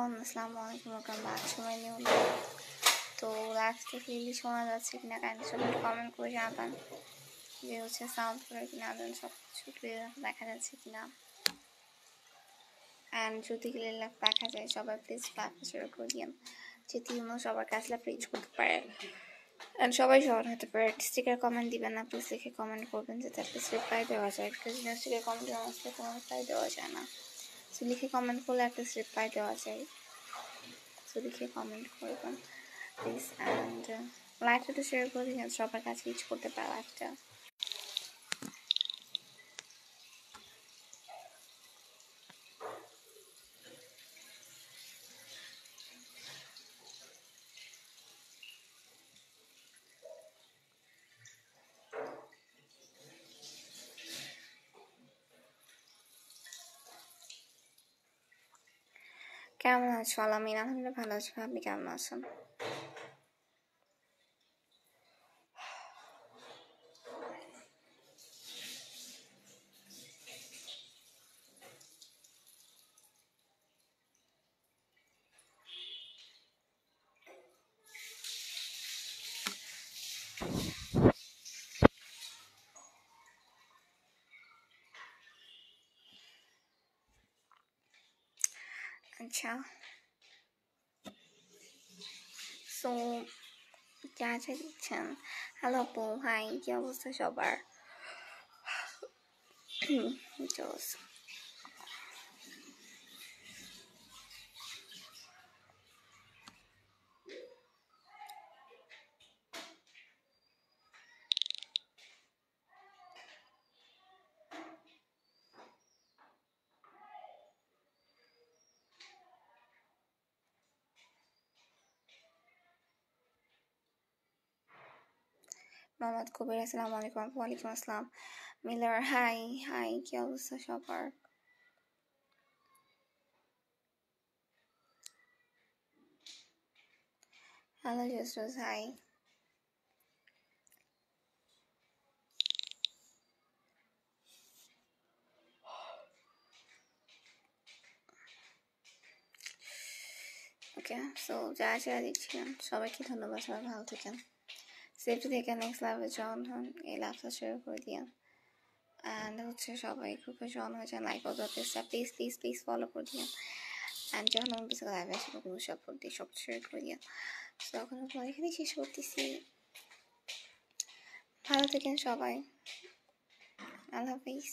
everyone, Assalamualaikum, welcome back to my new vlog. তো লাইভটা clearly শোনা যাচ্ছে কিনা কাইন্ডলি সবাই কমেন্ট করে জানাবেন যে হচ্ছে সাউন্ড করে কিনা দেন সব কিছু ক্লিয়ার দেখা যাচ্ছে কিনা অ্যান্ড যদি ক্লিয়ার দেখা যায় সবাই প্লিজ লাইভটা শেয়ার করে দিন যেটি সবার কাছে রিচ করতে পারে অ্যান্ড সবাই সবার হতে পারে স্টিকার কমেন্ট দিবেন না প্লিজ লিখে কমেন্ট করবেন যাতে প্লিজ রিপ্লাই দেওয়া যায় বিকজ স্টিকার কমেন্ট আসলে কোনো রিপ্লাই দেওয়া যায় না সো লিখে কমেন্ট করলে একটা রিপ্লাই দেওয়া যায় সো লিখে কমেন্ট করবেন প্লিজ অ্যান্ড লাইভটা তো শেয়ার করে দিন সবার কাছে রিচ করতে পারে লাইভটা কেমন আছো আলামিন আলহামদুলিল্লাহ ভালো আছি আপনি কেমন আছেন আচ্ছা সো যা যা দিচ্ছেন হ্যালো আপু হাই কি অবস্থা সবার মোহাম্মদ কবির আসসালামু আলাইকুম ওয়ালাইকুম আসসালাম মিলার হাই হাই কি অবস্থা সবার হ্যালো জসরস হাই ওকে সো যা যা দিচ্ছিলাম সবাইকে ধন্যবাদ সবাই ভালো থাকেন সেফটি থেকে নেক্সট লাইভে জয়েন হন এই লাইভটা শেয়ার করে দিন অ্যান্ড হচ্ছে সবাই গ্রুপে জয়েন হয়েছেন like all the please please please follow করে দিন অ্যান্ড যখন আমি কিছু লাইভে আসে কোনো সাপোর্ট দিয়ে সব শেয়ার করে দিন সো এখন আপনার এখানে শেষ করতেছি ভালো থাকেন সবাই আল্লাহ হাফিজ